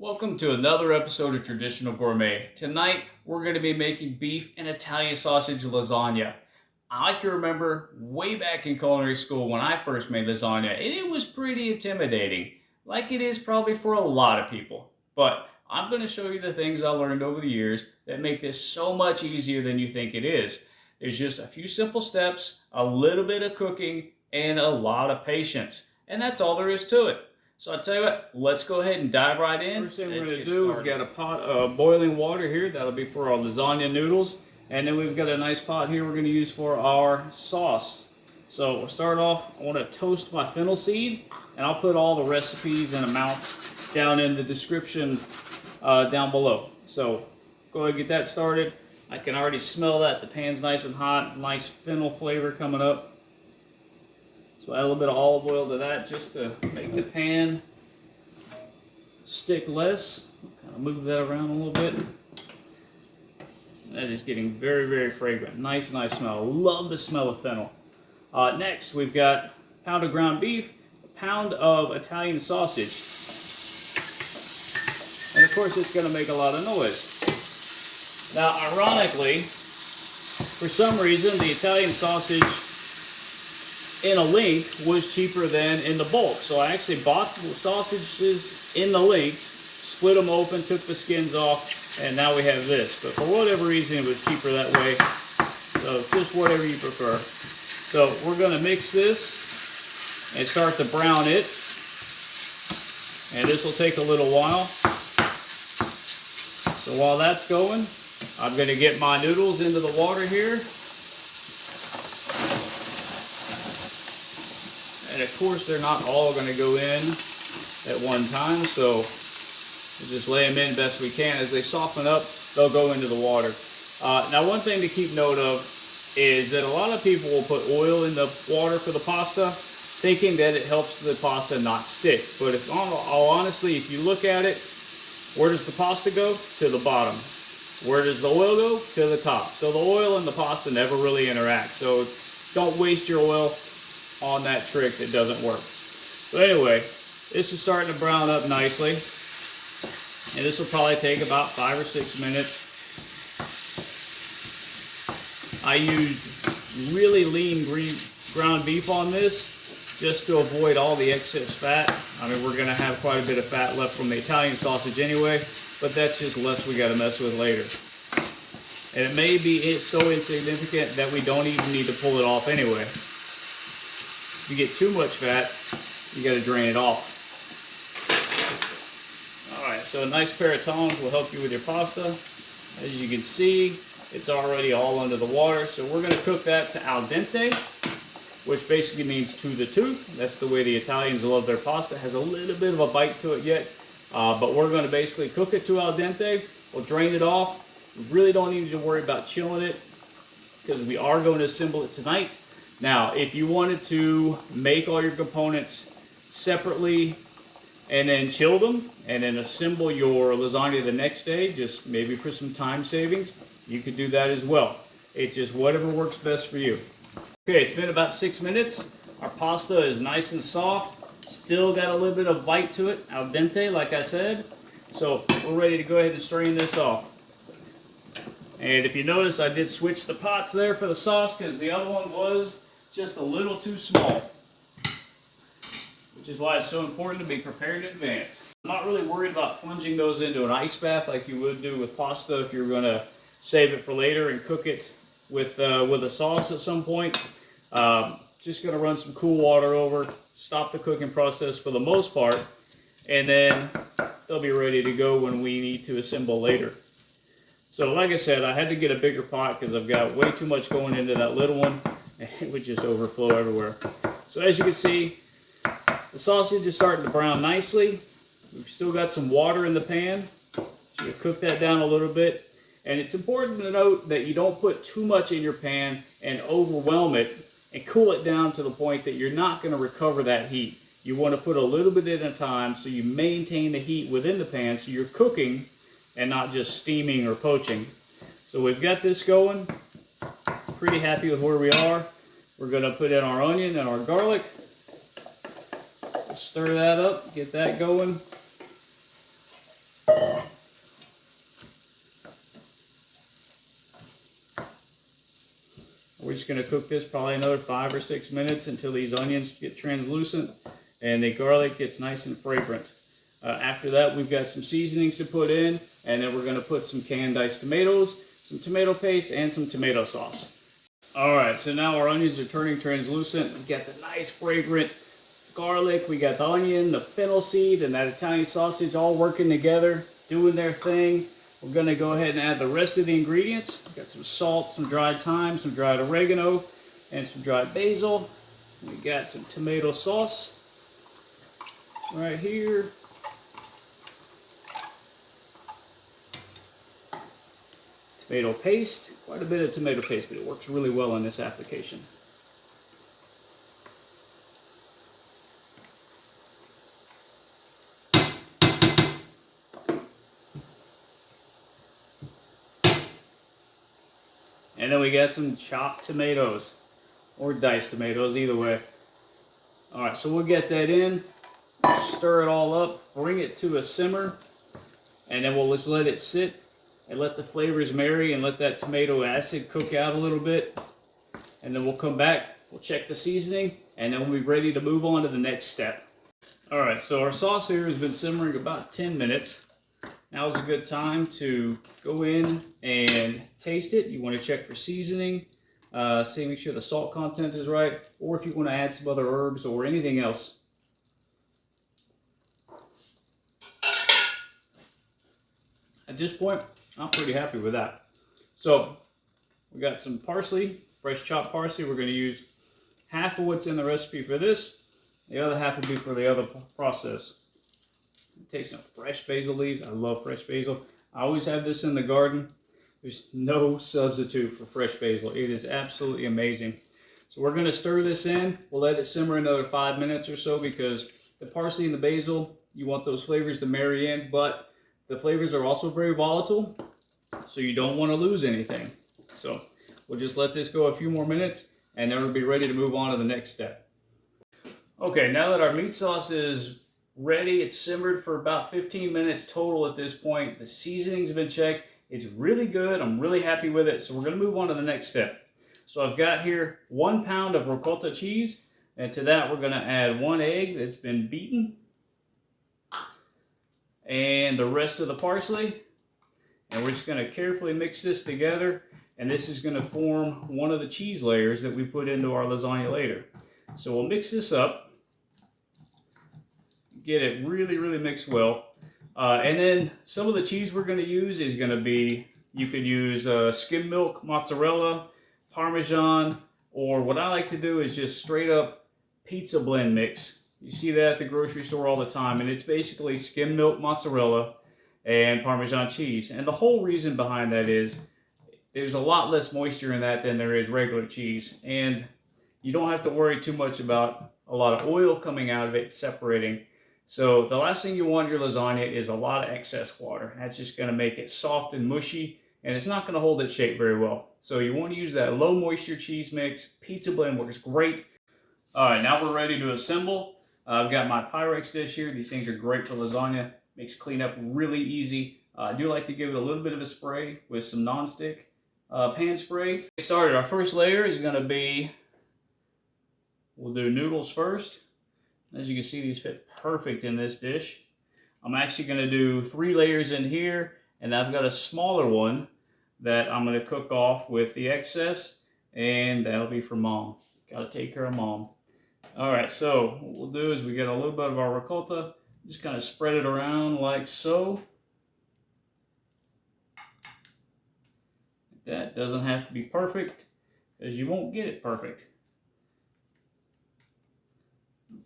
Welcome to another episode of Traditional Gourmet. Tonight, we're going to be making beef and Italian sausage lasagna. I can remember way back in culinary school when I first made lasagna, and it was pretty intimidating, like it is probably for a lot of people. But I'm going to show you the things I learned over the years that make this so much easier than you think it is. There's just a few simple steps, a little bit of cooking, and a lot of patience. And that's all there is to it. So I tell you what, let's go ahead and dive right in. First thing we're going to do, we've got a pot of boiling water here. That'll be for our lasagna noodles. And then we've got a nice pot here we're going to use for our sauce. So we'll start off, I want to toast my fennel seed. And I'll put all the recipes and amounts down in the description down below. So go ahead and get that started. I can already smell that. The pan's nice and hot. Nice fennel flavor coming up. So add a little bit of olive oil to that just to make the pan stick less. Kind of move that around a little bit. That is getting very, very fragrant. Nice smell. Love the smell of fennel. Next, we've got a pound of ground beef, a pound of Italian sausage. And of course, it's going to make a lot of noise. Now, ironically, for some reason, the Italian sausage in a link was cheaper than in the bulk. So I actually bought the sausages in the links, split them open, took the skins off, and now we have this. But for whatever reason, it was cheaper that way. So just whatever you prefer. So we're going to mix this and start to brown it. And this will take a little while. So while that's going, I'm going to get my noodles into the water here. And of course, they're not all going to go in at one time, so we'll just lay them in best we can. As they soften up, they'll go into the water. Now, one thing to keep note of is that a lot of people will put oil in the water for the pasta, thinking that it helps the pasta not stick. But honestly, if you look at it, where does the pasta go? To the bottom. Where does the oil go? To the top. So the oil and the pasta never really interact. So don't waste your oil on that trick that doesn't work. So anyway, this is starting to brown up nicely, and this will probably take about 5 or 6 minutes. I used really lean ground beef on this just to avoid all the excess fat. I mean, we're going to have quite a bit of fat left from the Italian sausage anyway, but that's just less we got to mess with later. And it may be so insignificant that we don't even need to pull it off anyway. If you get too much fat, you got to drain it off. Alright, so a nice pair of tongs will help you with your pasta. As you can see, it's already all under the water. So we're going to cook that to al dente, which basically means to the tooth. That's the way the Italians love their pasta. It has a little bit of a bite to it yet, but we're going to basically cook it to al dente. We'll drain it off. We really don't need to worry about chilling it because we are going to assemble it tonight. Now, if you wanted to make all your components separately and then chill them and then assemble your lasagna the next day, just maybe for some time savings, you could do that as well. It's just whatever works best for you. Okay, it's been about 6 minutes. Our pasta is nice and soft. Still got a little bit of bite to it, al dente, like I said. So we're ready to go ahead and strain this off. And if you notice, I did switch the pots there for the sauce because the other one was just a little too small, which is why it's so important to be prepared in advance. I'm not really worried about plunging those into an ice bath like you would do with pasta if you're going to save it for later and cook it with a sauce at some point. Just going to run some cool water over, stop the cooking process for the most part, and then they'll be ready to go when we need to assemble later. So like I said, I had to get a bigger pot because I've got way too much going into that little one. It would just overflow everywhere. So as you can see, the sausage is starting to brown nicely. We've still got some water in the pan. So you cook that down a little bit. And it's important to note that you don't put too much in your pan and overwhelm it and cool it down to the point that you're not going to recover that heat. You want to put a little bit at a time so you maintain the heat within the pan so you're cooking and not just steaming or poaching. So we've got this going. Pretty happy with where we are. We're going to put in our onion and our garlic. Stir that up, get that going. just going to cook this probably another 5 or 6 minutes until these onions get translucent and the garlic gets nice and fragrant. After that, we've got some seasonings to put in, and then we're going to put some canned diced tomatoes, some tomato paste, and some tomato sauce. All right, so now our onions are turning translucent. We got the nice fragrant garlic, we got the onion, the fennel seed, and that Italian sausage all working together, doing their thing. We're going to go ahead and add the rest of the ingredients. We've got some salt, some dried thyme, some dried oregano, and some dried basil. We got some tomato sauce right here. Tomato paste, quite a bit of tomato paste, but it works really well in this application. And then we got some chopped tomatoes, or diced tomatoes, either way. All right, so we'll get that in, stir it all up, bring it to a simmer, and then we'll just let it sit and let the flavors marry and let that tomato acid cook out a little bit. And then we'll come back, we'll check the seasoning, and then we'll be ready to move on to the next step. All right, so our sauce here has been simmering about 10 minutes. Now's a good time to go in and taste it. You want to check for seasoning, make sure the salt content is right, or if you want to add some other herbs or anything else. At this point, I'm pretty happy with that. So we got some parsley, fresh chopped parsley. We're going to use half of what's in the recipe for this. The other half will be for the other process. Take some fresh basil leaves. I love fresh basil. I always have this in the garden. There's no substitute for fresh basil. It is absolutely amazing. So we're going to stir this in. We'll let it simmer another 5 minutes or so because the parsley and the basil, you want those flavors to marry in, but the flavors are also very volatile, so you don't want to lose anything. So we'll just let this go a few more minutes, and then we'll be ready to move on to the next step. Okay, now that our meat sauce is ready, it's simmered for about 15 minutes total at this point. The seasoning's been checked. It's really good. I'm really happy with it. So we're going to move on to the next step. So I've got here 1 pound of ricotta cheese, and to that we're going to add 1 egg that's been beaten, and the rest of the parsley. And we're just going to carefully mix this together, and this is going to form one of the cheese layers that we put into our lasagna later. So we'll mix this up. Get it really, really mixed well. And then some of the cheese we're going to use is going to be, you could use skim milk, mozzarella, Parmesan, or what I like to do is just straight up pizza blend mix. You see that at the grocery store all the time, and it's basically skim milk, mozzarella, and Parmesan cheese. And the whole reason behind that is there's a lot less moisture in that than there is regular cheese. And you don't have to worry too much about a lot of oil coming out of it separating. So the last thing you want in your lasagna is a lot of excess water. That's just going to make it soft and mushy, and it's not going to hold its shape very well. So you want to use that low moisture cheese mix. Pizza blend works great. All right, now we're ready to assemble. I've got my Pyrex dish here. These things are great for lasagna. Makes cleanup really easy. I do like to give it a little bit of a spray with some non-stick pan spray. Get started. Our first layer is going to be, we'll do noodles first. As you can see, these fit perfect in this dish. I'm actually going to do 3 layers in here, and I've got a smaller one that I'm going to cook off with the excess, and that'll be for Mom. Got to take care of Mom. All right, so what we'll do is we get a little bit of our ricotta, just kind of spread it around like so. That doesn't have to be perfect, because you won't get it perfect.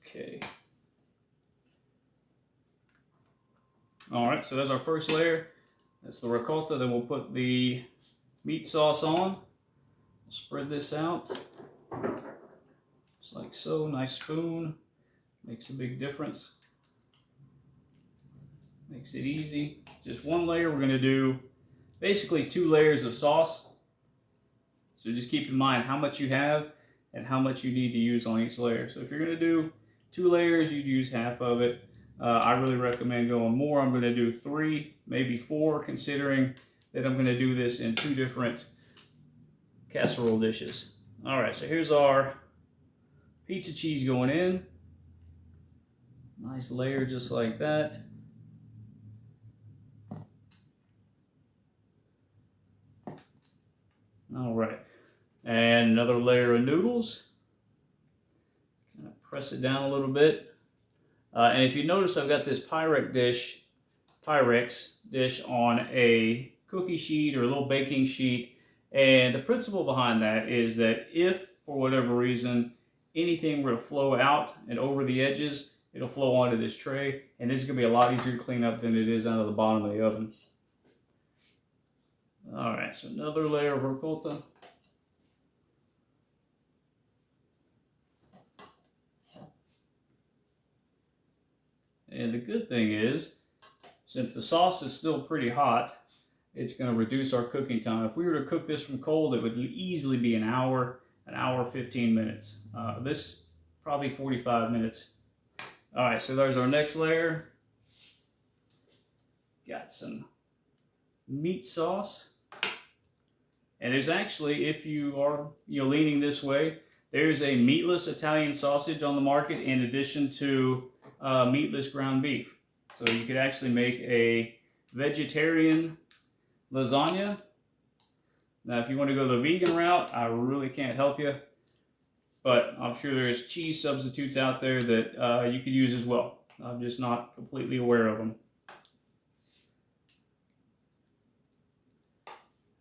Okay. All right, so that's our first layer. That's the ricotta. Then we'll put the meat sauce on. Spread this out. Just like so. Nice spoon. Makes a big difference. Makes it easy. Just 1 layer. We're going to do basically 2 layers of sauce. So just keep in mind how much you have and how much you need to use on each layer. So if you're going to do 2 layers, you'd use half of it. I really recommend going more. I'm going to do 3, maybe 4, considering that I'm going to do this in 2 different casserole dishes. All right, so here's our pizza cheese going in. Nice layer just like that. All right, and another layer of noodles. Kind of press it down a little bit. And if you notice, I've got this Pyrex dish on a cookie sheet or a little baking sheet. And the principle behind that is that if, for whatever reason, anything were to flow out and over the edges, it'll flow onto this tray. And this is going to be a lot easier to clean up than it is out of the bottom of the oven. All right, so another layer of ricotta. And the good thing is, since the sauce is still pretty hot, it's going to reduce our cooking time. If we were to cook this from cold, it would easily be an hour 15 minutes. This probably 45 minutes. All right, so there's our next layer. Got some meat sauce. And there's actually, if you are leaning this way, there's a meatless Italian sausage on the market in addition to meatless ground beef. So you could actually make a vegetarian lasagna. Now, if you want to go the vegan route, I really can't help you. But I'm sure there's cheese substitutes out there that you could use as well. I'm just not completely aware of them.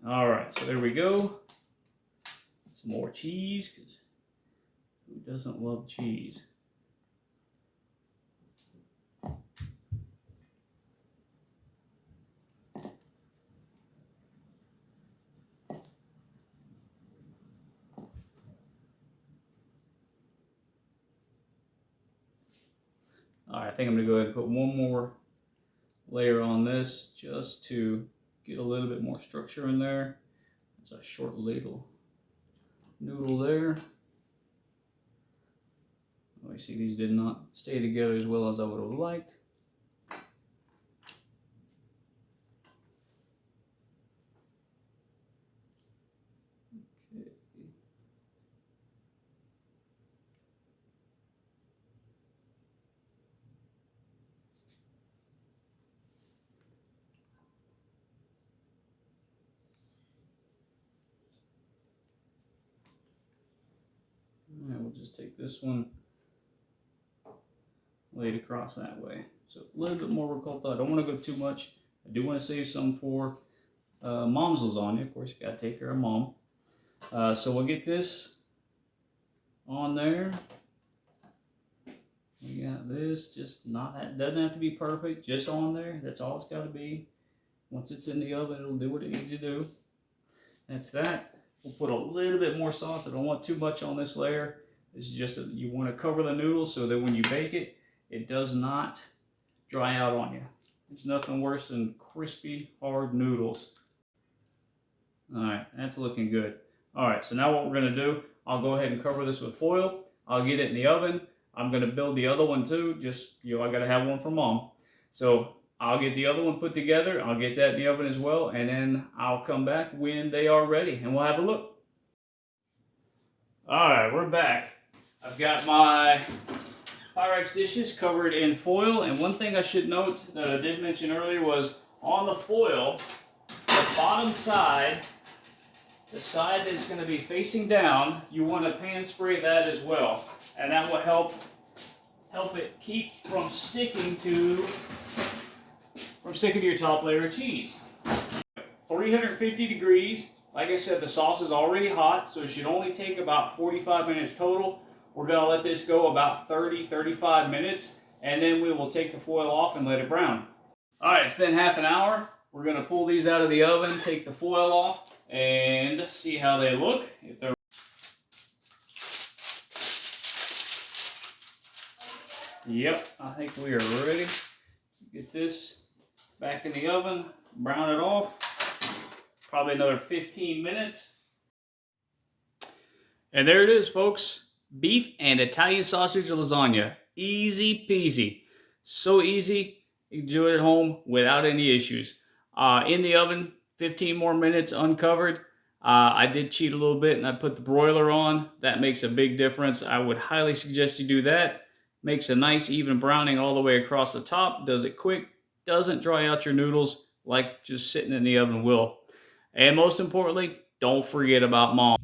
All right, so there we go. Some more cheese, because who doesn't love cheese? All right, I think I'm gonna go ahead and put one more layer on this just to get a little bit more structure in there. It's a short ladle noodle there. Oh, you see these did not stay together as well as I would have liked. Okay. And we'll just take this one, lay it across that way. So a little bit more ricotta. I don't want to go too much. I do want to save some for mom's lasagna. Of course, you got to take care of mom. So we'll get this on there. We got this, just not that, doesn't have to be perfect, just on there. That's all it's got to be. Once it's in the oven, it'll do what it needs to do. That's that. We'll put a little bit more sauce. I don't want too much on this layer. This is just you want to cover the noodles so that when you bake it, it does not dry out on you. There's nothing worse than crispy, hard noodles. All right, that's looking good. All right, so now what we're going to do, I'll go ahead and cover this with foil. I'll get it in the oven. I'm going to build the other one too. Just, I got to have one for mom. So I'll get the other one put together. I'll get that in the oven as well. And then I'll come back when they are ready and we'll have a look. All right, we're back. I've got my Pyrex dishes covered in foil. And one thing I should note that I did mention earlier was on the foil, the bottom side, the side that's going to be facing down, you want to pan spray that as well. And that will help it keep from sticking to your top layer of cheese. 350 degrees. Like I said, the sauce is already hot, so it should only take about 45 minutes total. We're going to let this go about 30-35 minutes, and then we will take the foil off and let it brown. All right, it's been half an hour. We're going to pull these out of the oven, take the foil off, and see how they look. If they're Yep, I think we are ready. Get this back in the oven, brown it off. Probably another 15 minutes. And there it is, folks. Beef and Italian sausage lasagna. Easy peasy. So easy. You can do it at home without any issues. In the oven, 15 more minutes uncovered. I did cheat a little bit and I put the broiler on. That makes a big difference. I would highly suggest you do that. Makes a nice even browning all the way across the top. Does it quick. Doesn't dry out your noodles like just sitting in the oven will. And most importantly, don't forget about mom.